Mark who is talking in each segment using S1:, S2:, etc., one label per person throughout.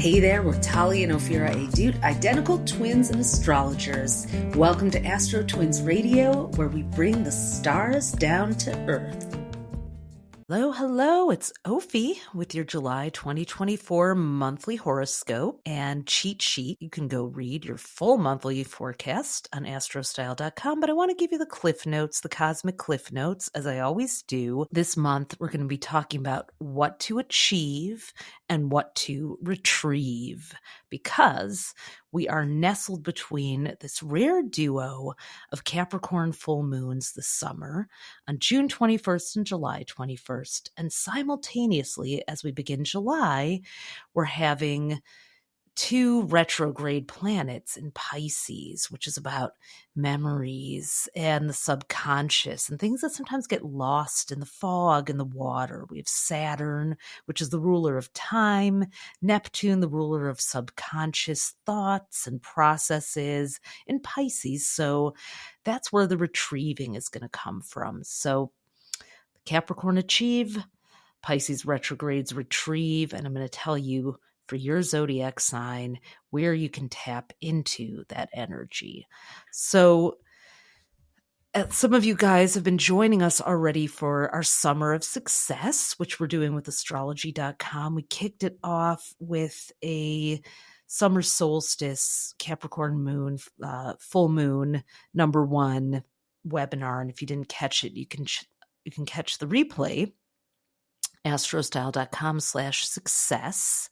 S1: Hey there, we're Talia and Ophira Edut, identical twins and astrologers. Welcome to AstroTwins Radio, where we bring the stars down to Earth. Hello, it's Ophi with your July 2024 monthly horoscope and cheat sheet. You can go read your full monthly forecast on astrostyle.com, but I want to give you the cliff notes, the cosmic cliff notes, as I always do. This month, we're going to be talking about what to achieve and what to retrieve, because we are nestled between this rare duo of Capricorn full moons this summer on June 21st and July 21st. And simultaneously, as we begin July, we're having two retrograde planets in Pisces, which is about memories and the subconscious and things that sometimes get lost in the fog and the water. We have Saturn, which is the ruler of time, Neptune, the ruler of subconscious thoughts and processes in Pisces. So that's where the retrieving is going to come from. So Capricorn achieve, Pisces retrogrades retrieve, and I'm going to tell you for your zodiac sign where you can tap into that energy. So some of you guys have been joining us already for our Summer of Success, which we're doing with astrology.com. We kicked it off with a summer solstice Capricorn moon, full moon number 1 webinar. And if you didn't catch it, you can catch the replay, astrostyle.com/success.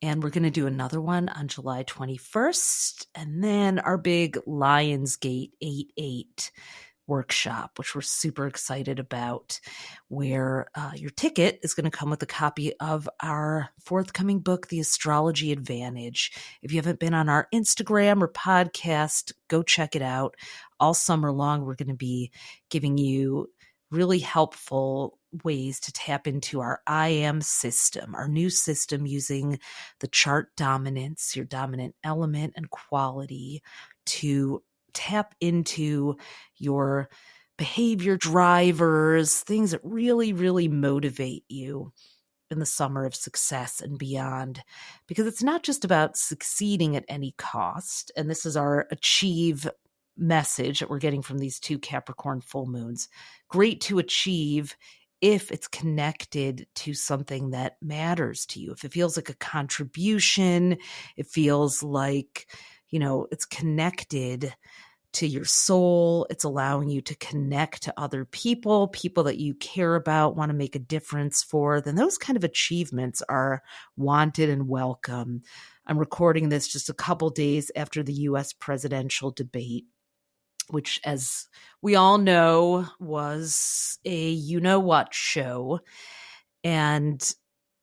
S1: And we're going to do another one on July 21st. And then our big Lionsgate 8/8 workshop, which we're super excited about, where your ticket is going to come with a copy of our forthcoming book, The Astrology Advantage. If you haven't been on our Instagram or podcast, go check it out. All summer long, we're going to be giving you really helpful ways to tap into our I am system, our new system using the chart dominance, your dominant element and quality, to tap into your behavior drivers, things that really, really motivate you in the summer of success and beyond. Because it's not just about succeeding at any cost. And this is our achieve message that we're getting from these two Capricorn full moons. Great to achieve if it's connected to something that matters to you. If it feels like a contribution, it feels like, it's connected to your soul. It's allowing you to connect to other people that you care about, want to make a difference for, then those kind of achievements are wanted and welcome. I'm recording this just a couple days after the U.S. presidential debate, which, as we all know, was a you-know-what show. And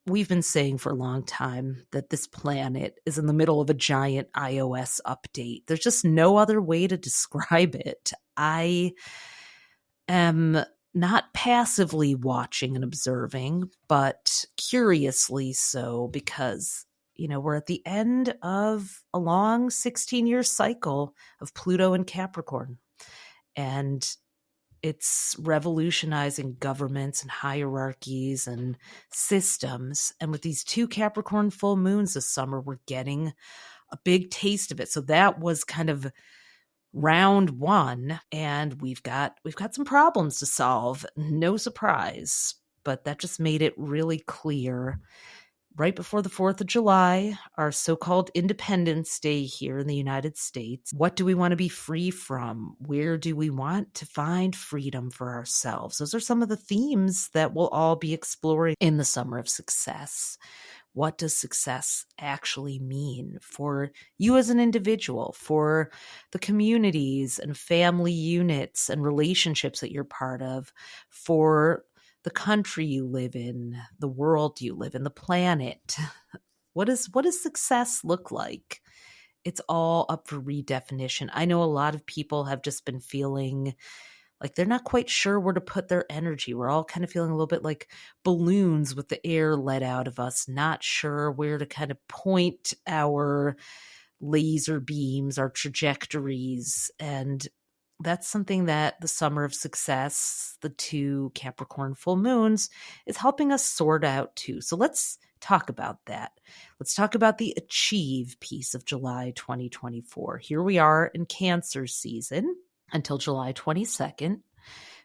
S1: we've been saying for a long time that this planet is in the middle of a giant iOS update. There's just no other way to describe it. I am not passively watching and observing, but curiously so, because we're at the end of a long 16-year cycle of Pluto and Capricorn, and it's revolutionizing governments and hierarchies and systems. And with these two Capricorn full moons this summer, we're getting a big taste of it. So that was kind of round 1, and we've got some problems to solve. No surprise, but that just made it really clear. Right before the 4th of July, our so-called Independence Day here in the United States, what do we want to be free from? Where do we want to find freedom for ourselves? Those are some of the themes that we'll all be exploring in the Summer of Success. What does success actually mean for you as an individual, for the communities and family units and relationships that you're part of, for the country you live in, the world you live in, the planet? What does success look like? It's all up for redefinition. I know a lot of people have just been feeling like they're not quite sure where to put their energy. We're all kind of feeling a little bit like balloons with the air let out of us, not sure where to kind of point our laser beams, our trajectories. And that's something that the Summer of Success, the two Capricorn full moons, is helping us sort out too. So let's talk about that. Let's talk about the achieve piece of July 2024. Here we are in Cancer season until July 22nd.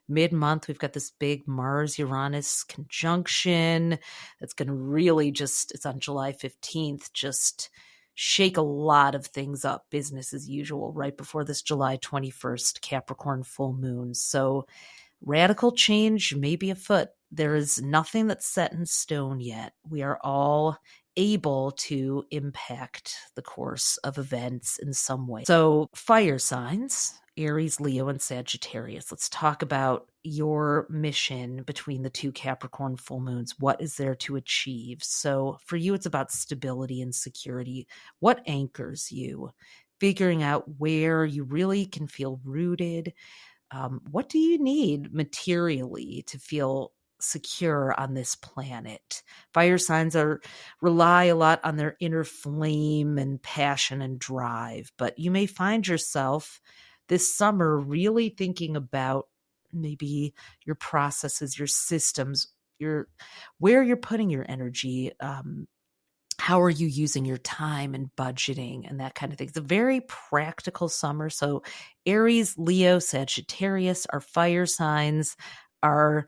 S1: Mid-month, we've got this big Mars-Uranus conjunction that's going to really it's on July 15th, just shake a lot of things up, business as usual, right before this July 21st Capricorn full moon. So radical change may be afoot. There is nothing that's set in stone yet. We are all able to impact the course of events in some way. So fire signs, Aries, Leo, and Sagittarius. Let's talk about your mission between the two Capricorn full moons. What is there to achieve? So for you, it's about stability and security. What anchors you? Figuring out where you really can feel rooted. What do you need materially to feel secure on this planet? Fire signs rely a lot on their inner flame and passion and drive, but you may find yourself this summer really thinking about maybe your processes, your systems, where you're putting your energy. How are you using your time and budgeting and that kind of thing? It's a very practical summer. So Aries, Leo, Sagittarius, our fire signs, are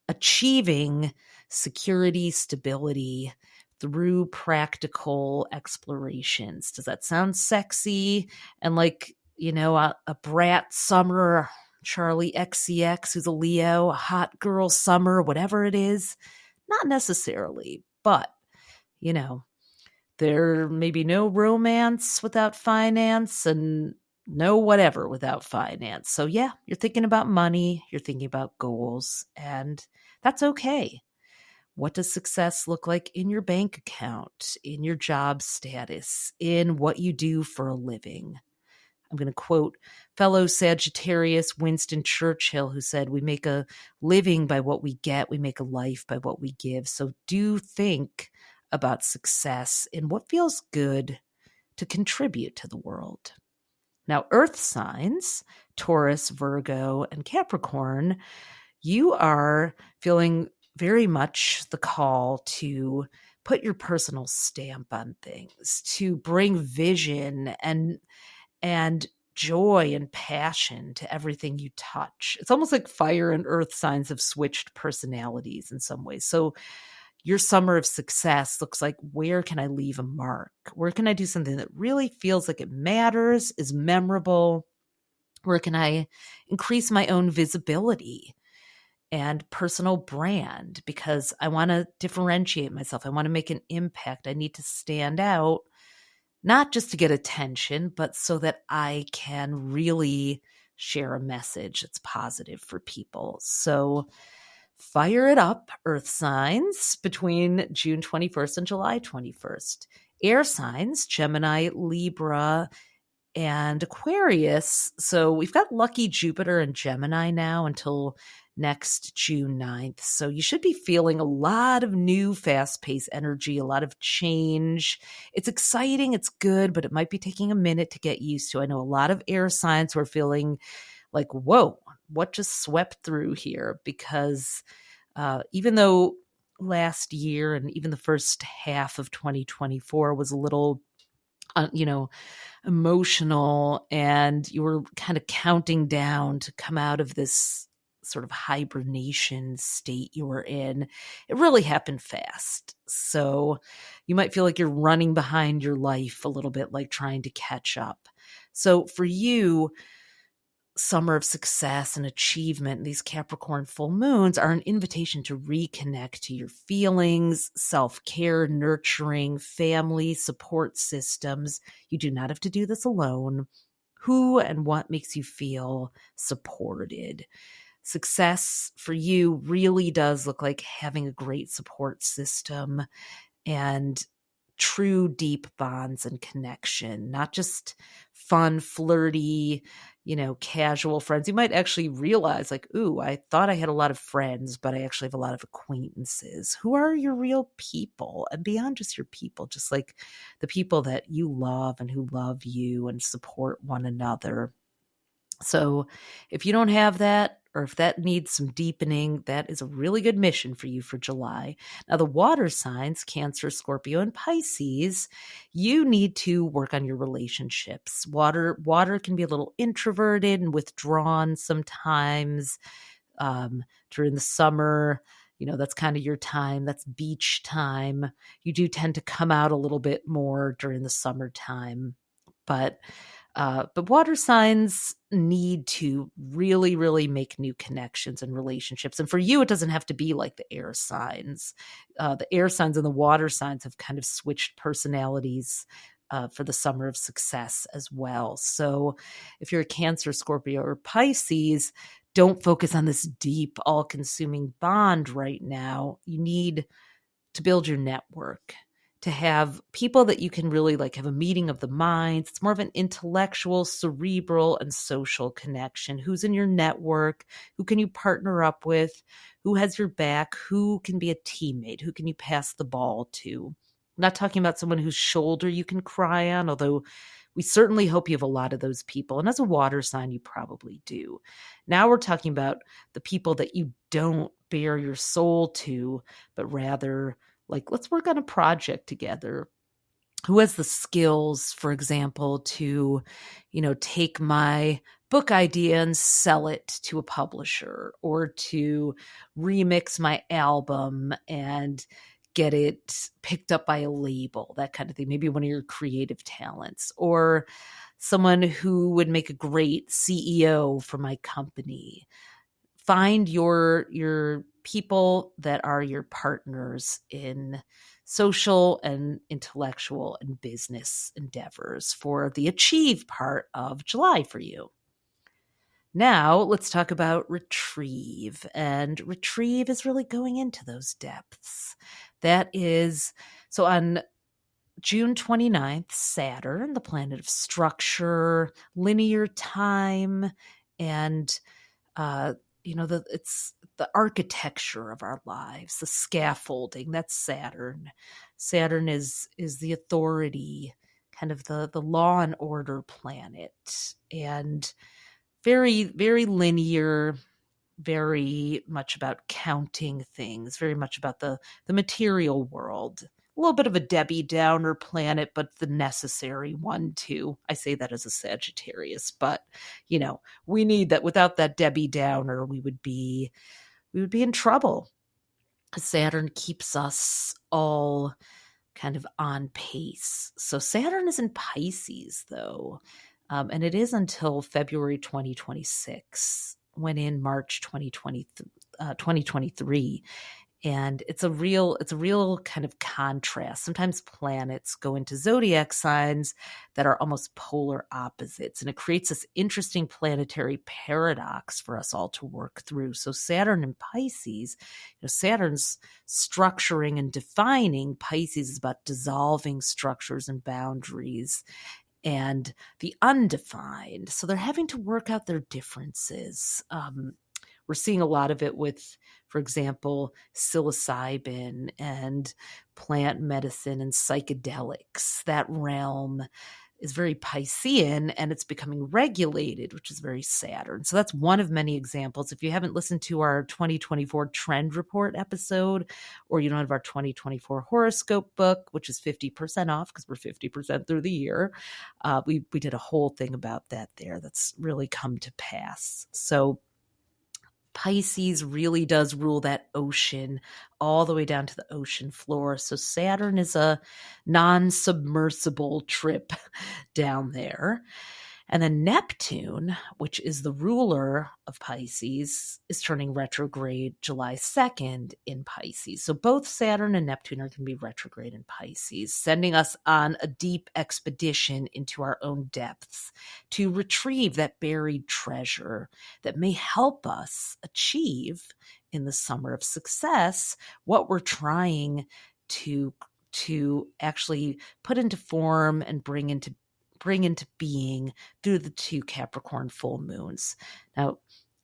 S1: achieving security, stability through practical explorations. Does that sound sexy? And like, a brat summer, Charlie XCX, who's a Leo, a hot girl summer, whatever it is? Not necessarily, but, there may be no romance without finance and no whatever without finance. So yeah, you're thinking about money, you're thinking about goals, and that's okay. What does success look like in your bank account, in your job status, in what you do for a living? I'm going to quote fellow Sagittarius Winston Churchill, who said, "We make a living by what we get. We make a life by what we give." So do think about success and what feels good to contribute to the world. Now, earth signs, Taurus, Virgo, and Capricorn, you are feeling very much the call to put your personal stamp on things, to bring vision and joy and passion to everything you touch. It's almost like fire and earth signs have switched personalities in some ways. So your summer of success looks like, where can I leave a mark? Where can I do something that really feels like it matters, is memorable? Where can I increase my own visibility and personal brand? Because I want to differentiate myself. I want to make an impact. I need to stand out, not just to get attention, but so that I can really share a message that's positive for people. So fire it up, earth signs, between June 21st and July 21st. Air signs, Gemini, Libra, and Aquarius. So we've got lucky Jupiter and Gemini now until next June 9th. So you should be feeling a lot of new fast-paced energy, a lot of change. It's exciting, it's good, but it might be taking a minute to get used to. I know a lot of air signs who are feeling like, whoa, what just swept through here? Because even though last year and even the first half of 2024 was a little, emotional, and you were kind of counting down to come out of this sort of hibernation state you were in, it really happened fast. So you might feel like you're running behind your life a little bit, like trying to catch up. So for you, summer of success and achievement, these Capricorn full moons are an invitation to reconnect to your feelings, self-care, nurturing, family, support systems. You do not have to do this alone. Who and what makes you feel supported? Success for you really does look like having a great support system and true deep bonds and connection, not just fun, flirty, casual friends. You might actually realize like, ooh, I thought I had a lot of friends, but I actually have a lot of acquaintances. Who are your real people? And beyond just your people, just like the people that you love and who love you and support one another. So if you don't have that, or if that needs some deepening, that is a really good mission for you for July. Now, the water signs, Cancer, Scorpio, and Pisces, you need to work on your relationships. Water can be a little introverted and withdrawn sometimes. During the summer, that's kind of your time. That's beach time. You do tend to come out a little bit more during the summertime, but water signs need to really, really make new connections and relationships. And for you, it doesn't have to be like the air signs. The air signs and the water signs have kind of switched personalities for the summer of success as well. So if you're a Cancer, Scorpio, or Pisces, don't focus on this deep, all-consuming bond right now. You need to build your network, to have people that you can really have a meeting of the minds. It's more of an intellectual, cerebral, and social connection. Who's in your network? Who can you partner up with? Who has your back? Who can be a teammate? Who can you pass the ball to? I'm not talking about someone whose shoulder you can cry on, although we certainly hope you have a lot of those people. And as a water sign, you probably do. Now we're talking about the people that you don't bare your soul to, but rather let's work on a project together. Who has the skills, for example, to, take my book idea and sell it to a publisher, or to remix my album and get it picked up by a label, that kind of thing. Maybe one of your creative talents, or someone who would make a great CEO for my company. Find your people that are your partners in social and intellectual and business endeavors for the achieve part of July for you. Now, let's talk about retrieve. And retrieve is really going into those depths. That is, so on June 29th, Saturn, the planet of structure, linear time, and it's the architecture of our lives, the scaffolding. That's Saturn. Saturn is the authority, kind of the law and order planet, and very, very linear, very much about counting things, very much about the material world. A little bit of a Debbie Downer planet, but the necessary one too. I say that as a Sagittarius, but we need that. Without that Debbie Downer, we would be in trouble. Saturn keeps us all kind of on pace. So Saturn is in Pisces though, and it is until February 2026, when in March 2023. And it's a real kind of contrast. Sometimes planets go into zodiac signs that are almost polar opposites, and it creates this interesting planetary paradox for us all to work through. So Saturn and Pisces, Saturn's structuring and defining. Pisces is about dissolving structures and boundaries and the undefined. So they're having to work out their differences. We're seeing a lot of it with, for example, psilocybin and plant medicine and psychedelics. That realm is very Piscean, and it's becoming regulated, which is very Saturn. So that's one of many examples. If you haven't listened to our 2024 Trend Report episode, or you don't have our 2024 horoscope book, which is 50% off because we're 50% through the year, we did a whole thing about that there. That's really come to pass. So Pisces really does rule that ocean all the way down to the ocean floor. So Saturn is a non-submersible trip down there. And then Neptune, which is the ruler of Pisces, is turning retrograde July 2nd in Pisces. So both Saturn and Neptune are going to be retrograde in Pisces, sending us on a deep expedition into our own depths to retrieve that buried treasure that may help us achieve in the summer of success what we're trying to actually put into form and bring into being through the 2 Capricorn full moons. Now,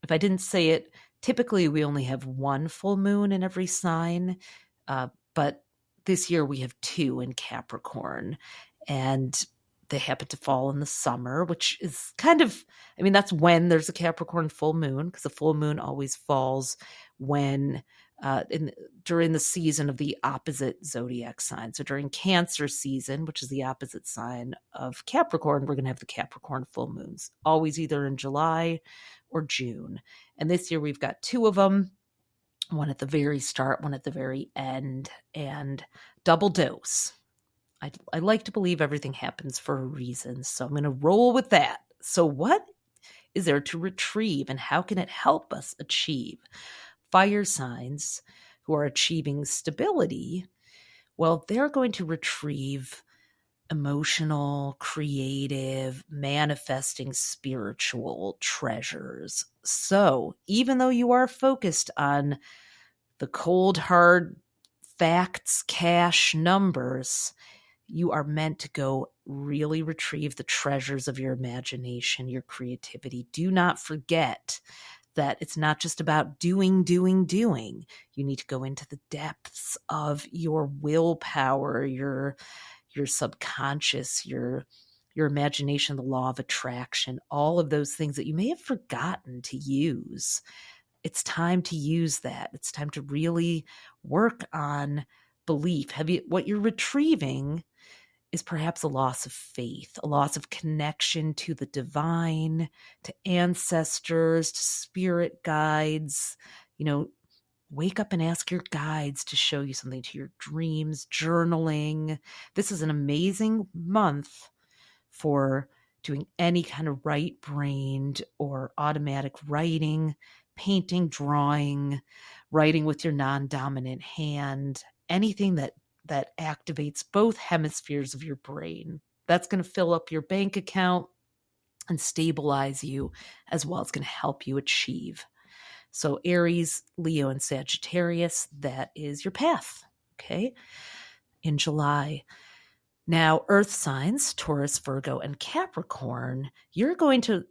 S1: if I didn't say it, typically we only have 1 full moon in every sign, but this year we have 2 in Capricorn. And They happen to fall in the summer, which is kind of, that's when there's a Capricorn full moon, because the full moon always falls when during the season of the opposite zodiac sign. So during Cancer season, which is the opposite sign of Capricorn, we're going to have the Capricorn full moons, always either in July or June. And this year we've got 2 of them, one at the very start, one at the very end, and double dose. I like to believe everything happens for a reason, so I'm going to roll with that. So what is there to retrieve, and how can it help us achieve? Fire signs who are achieving stability, well, they're going to retrieve emotional, creative, manifesting spiritual treasures. So even though you are focused on the cold, hard facts, cash, numbers, you are meant to go really retrieve the treasures of your imagination, your creativity. Do not forget that it's not just about doing. You need to go into the depths of your willpower, your subconscious, your imagination, the law of attraction, all of those things that you may have forgotten to use. It's time to use that. It's time to really work on belief. What you're retrieving is perhaps a loss of faith, a loss of connection to the divine, to ancestors, to spirit guides. Wake up and ask your guides to show you something, to your dreams, journaling. This is an amazing month for doing any kind of right-brained or automatic writing, painting, drawing, writing with your non-dominant hand, anything that activates both hemispheres of your brain. That's going to fill up your bank account and stabilize you, as well as going to help you achieve. So Aries, Leo, and Sagittarius, that is your path, okay, in July. Now, earth signs, Taurus, Virgo, and Capricorn, you're going to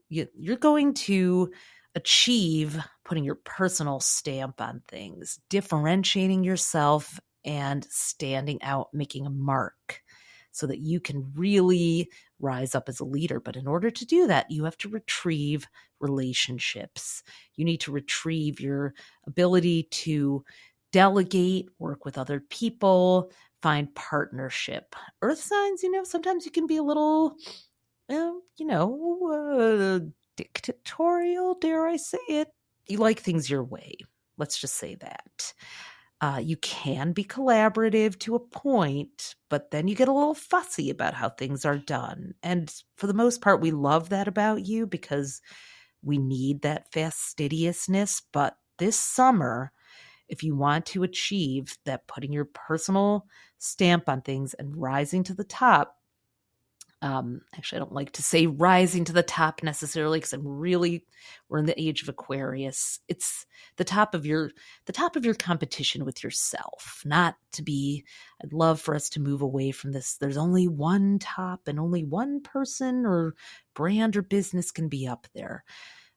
S1: achieve putting your personal stamp on things, differentiating yourself and standing out, making a mark so that you can really rise up as a leader. But in order to do that, you have to retrieve relationships. You need to retrieve your ability to delegate, work with other people, find partnership. Earth signs, sometimes you can be a little, dictatorial, dare I say it. You like things your way. Let's just say that. You can be collaborative to a point, but then you get a little fussy about how things are done. And for the most part, we love that about you because we need that fastidiousness. But this summer, if you want to achieve that, putting your personal stamp on things and rising to the top, actually, I don't like to say rising to the top necessarily, because we're in the age of Aquarius. It's the top of your competition with yourself, not to be. I'd love for us to move away from this. There's only one top and only one person or brand or business can be up there.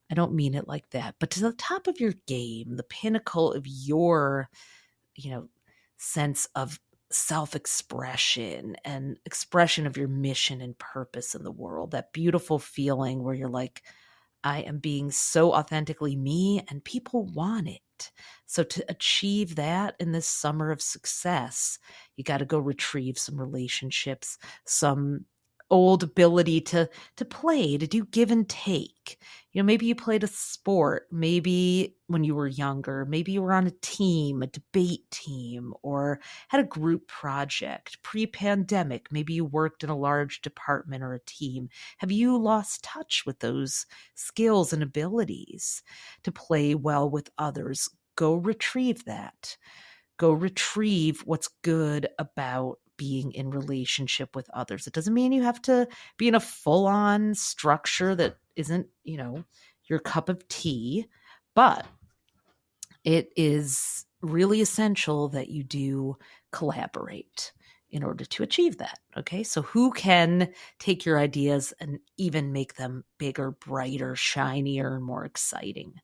S1: I don't mean it like that, but to the top of your game, the pinnacle of your, sense of self-expression and expression of your mission and purpose in the world, that beautiful feeling where you're like, I am being so authentically me and people want it. So to achieve that in this summer of success, you got to go retrieve some relationships, some old ability to play, to do give and take. Maybe you played a sport, maybe when you were younger, maybe you were on a team, a debate team, or had a group project. Pre-pandemic, maybe you worked in a large department or a team. Have you lost touch with those skills and abilities to play well with others? Go retrieve that. Go retrieve what's good about being in relationship with others. It doesn't mean you have to be in a full-on structure that isn't, your cup of tea, but it is really essential that you do collaborate in order to achieve that. Okay. So who can take your ideas and even make them bigger, brighter, shinier, and more exciting?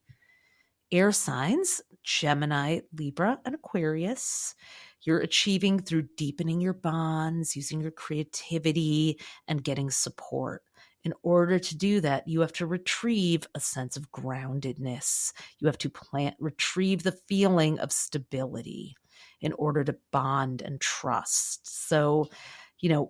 S1: Air signs, Gemini, Libra, and Aquarius. You're achieving through deepening your bonds, using your creativity, and getting support. In order to do that, you have to retrieve a sense of groundedness. You have to retrieve the feeling of stability in order to bond and trust. So,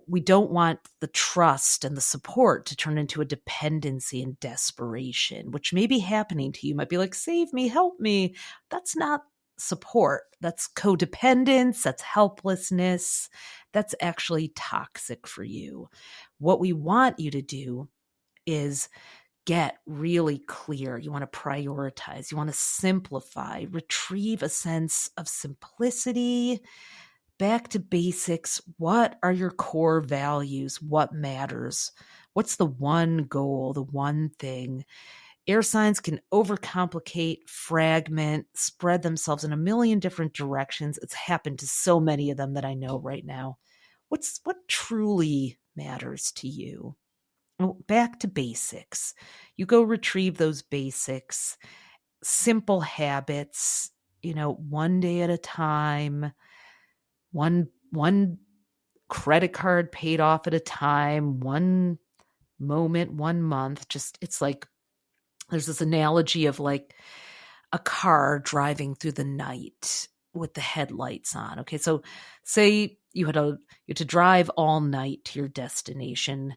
S1: we don't want the trust and the support to turn into a dependency and desperation, which may be happening to you. You might be like, save me, help me. That's not support. That's codependence. That's helplessness. That's actually toxic for you. What we want you to do is get really clear. You want to prioritize. You want to simplify, retrieve a sense of simplicity, back to basics. What are your core values? What matters? What's the one goal, the one thing? Air signs can overcomplicate, fragment, spread themselves in a million different directions. It's happened to so many of them that I know right now. What truly matters to you? Back to basics. You go retrieve those basics, simple habits, one day at a time, one credit card paid off at a time, one moment, 1 month. Just, it's like, there's this analogy of like a car driving through the night with the headlights on. Okay. So say you had to drive all night to your destination.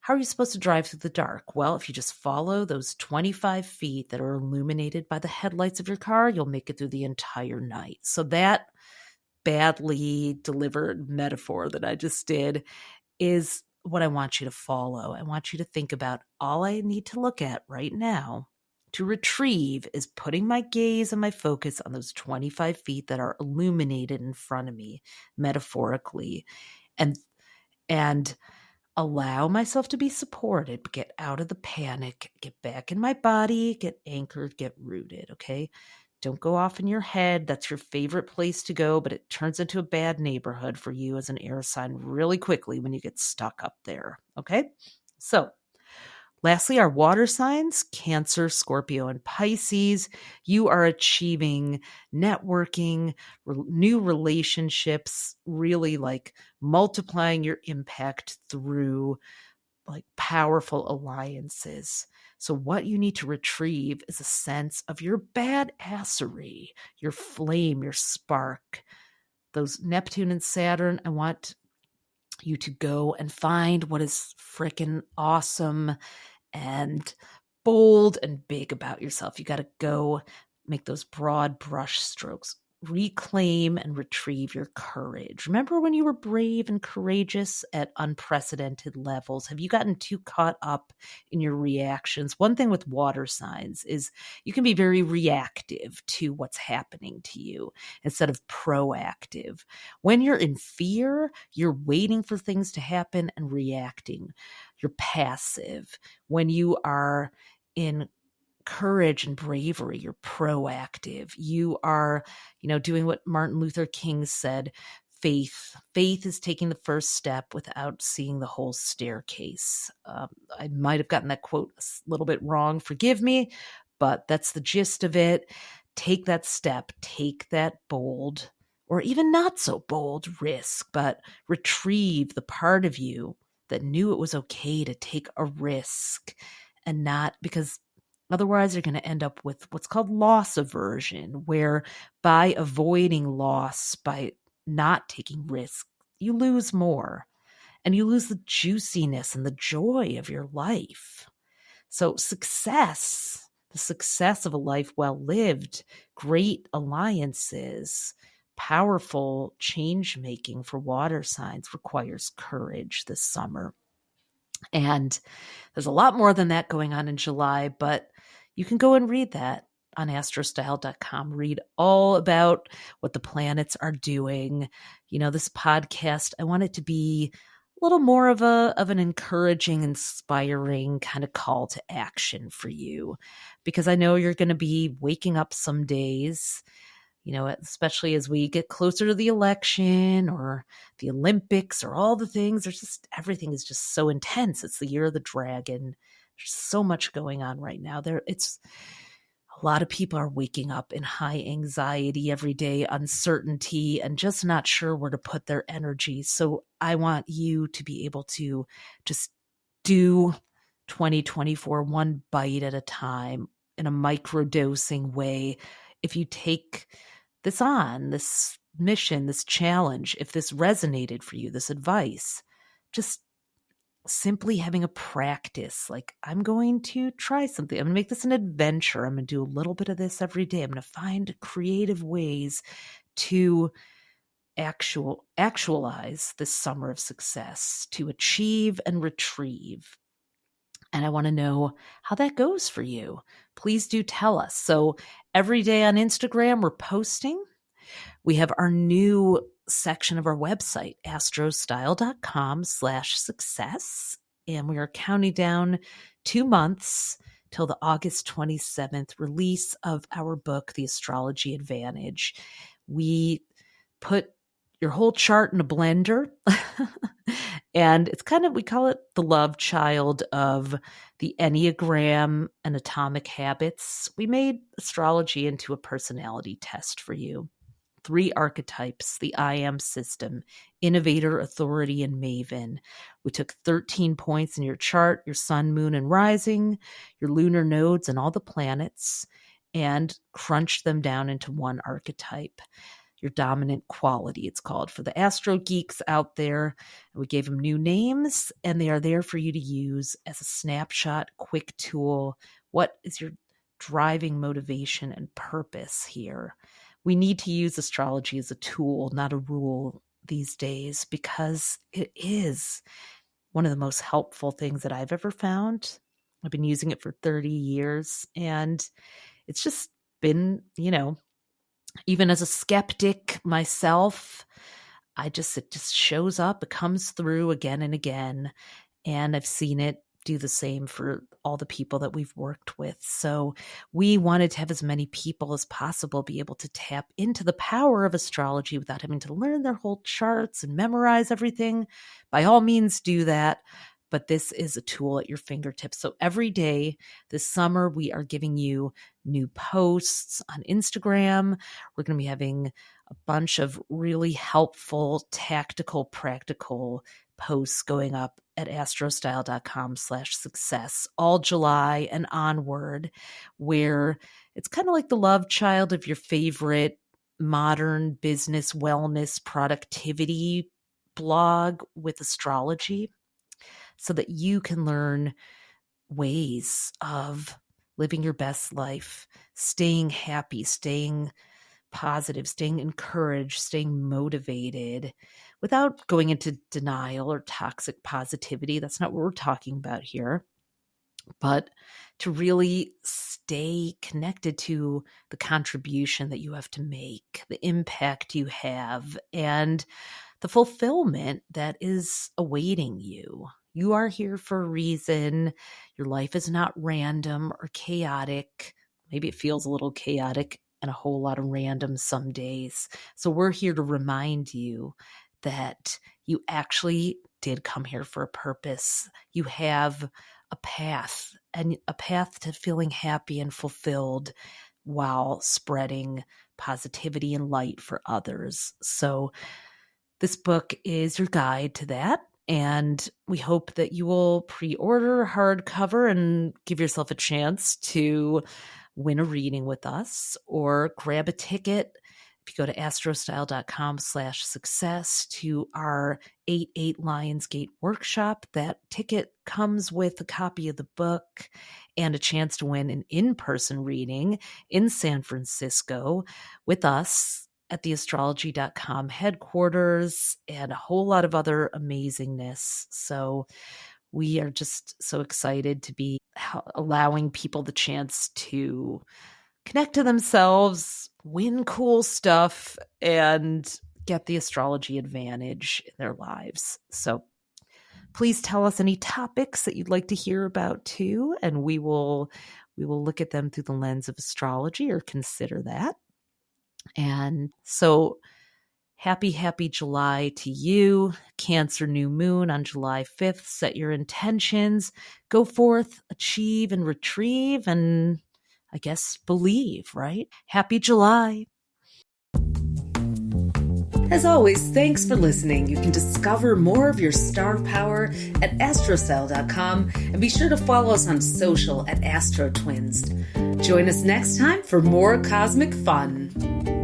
S1: How are you supposed to drive through the dark? Well, if you just follow those 25 feet that are illuminated by the headlights of your car, you'll make it through the entire night. So that badly delivered metaphor that I just did is what I want you to follow. I want you to think about all I need to look at right now to retrieve is putting my gaze and my focus on those 25 feet that are illuminated in front of me, metaphorically, and allow myself to be supported, get out of the panic, get back in my body, get anchored, get rooted, okay? Don't go off in your head. That's your favorite place to go, but it turns into a bad neighborhood for you as an air sign really quickly when you get stuck up there, okay? So, lastly, our water signs, Cancer, Scorpio, and Pisces. You are achieving networking, new relationships, really like multiplying your impact through like powerful alliances. So what you need to retrieve is a sense of your badassery, your flame, your spark. Those Neptune and Saturn, I want you to go and find what is freaking awesome and bold and big about yourself. You got to go make those broad brush strokes. Reclaim and retrieve your courage. Remember when you were brave and courageous at unprecedented levels? Have you gotten too caught up in your reactions? One thing with water signs is you can be very reactive to what's happening to you instead of proactive. When you're in fear, you're waiting for things to happen and reacting. You're passive. When you are in courage and bravery, you're proactive. You are, doing what Martin Luther King said, faith is taking the first step without seeing the whole staircase. I might have gotten that quote a little bit wrong, forgive me, but that's the gist of it. Take that step, take that bold or even not so bold risk, but retrieve the part of you that knew it was okay to take a risk, and not because otherwise, you're going to end up with what's called loss aversion, where by avoiding loss, by not taking risks, you lose more and you lose the juiciness and the joy of your life. So the success of a life well lived, great alliances, powerful change making for water signs requires courage this summer. And there's a lot more than that going on in July, but you can go and read that on astrostyle.com. Read all about what the planets are doing. This podcast, I want it to be a little more of an encouraging, inspiring kind of call to action for you, because I know you're going to be waking up some days, especially as we get closer to the election or the Olympics or all the things. Everything is just so intense. It's the year of the dragon. There's so much going on right now. It's A lot of people are waking up in high anxiety every day, uncertainty, and just not sure where to put their energy. So I want you to be able to just do 2024 one bite at a time in a microdosing way. If you take this on, this mission, this challenge, if this resonated for you, this advice, just simply having a practice. Like, I'm going to try something. I'm going to make this an adventure. I'm going to do a little bit of this every day. I'm going to find creative ways to actualize this summer of success, to achieve and retrieve. And I want to know how that goes for you. Please do tell us. So every day on Instagram, we're posting. We have our new section of our website, astrostyle.com/success. And we are counting down 2 months till the August 27th release of our book, The Astrology Advantage. We put your whole chart in a blender. And it's kind of, we call it the love child of the Enneagram and atomic habits. We made astrology into a personality test for you. 3 archetypes, the I am system, innovator, authority, and maven. We took 13 points in your chart, your sun, moon, and rising, your lunar nodes, and all the planets, and crunched them down into one archetype. Your dominant quality, it's called, for the astro geeks out there. We gave them new names, and they are there for you to use as a snapshot, quick tool. What is your driving motivation and purpose here? We need to use astrology as a tool, not a rule these days, because it is one of the most helpful things that I've ever found. I've been using it for 30 years, and it's just been, even as a skeptic myself, it just shows up. It comes through again and again. And I've seen it do the same for all the people that we've worked with. So we wanted to have as many people as possible be able to tap into the power of astrology without having to learn their whole charts and memorize everything. By all means, do that. But this is a tool at your fingertips. So every day this summer, we are giving you new posts on Instagram. We're going to be having a bunch of really helpful, tactical, practical posts going up at astrostyle.com/success all July and onward, where it's kind of like the love child of your favorite modern business, wellness, productivity blog with astrology, so that you can learn ways of living your best life, staying happy, staying positive, staying encouraged, staying motivated without going into denial or toxic positivity. That's not what we're talking about here. But to really stay connected to the contribution that you have to make, the impact you have, and the fulfillment that is awaiting you. You are here for a reason. Your life is not random or chaotic. Maybe it feels a little chaotic and a whole lot of random some days. So we're here to remind you that you actually did come here for a purpose. You have a path, and a path to feeling happy and fulfilled while spreading positivity and light for others. So this book is your guide to that. And we hope that you will pre-order hardcover and give yourself a chance to win a reading with us, or grab a ticket. If you go to astrostyle.com/success to our 8/8 Lionsgate workshop, that ticket comes with a copy of the book and a chance to win an in-person reading in San Francisco with us at the astrology.com headquarters, and a whole lot of other amazingness. So we are just so excited to be allowing people the chance to connect to themselves, win cool stuff, and get the astrology advantage in their lives. So please tell us any topics that you'd like to hear about too, and we will look at them through the lens of astrology, or consider that. And so happy July to you. Cancer new moon on July 5th. Set your intentions. Go forth, achieve and retrieve. And I guess, believe, right? Happy July. As always, thanks for listening. You can discover more of your star power at astrocell.com and be sure to follow us on social at AstroTwins. Join us next time for more cosmic fun.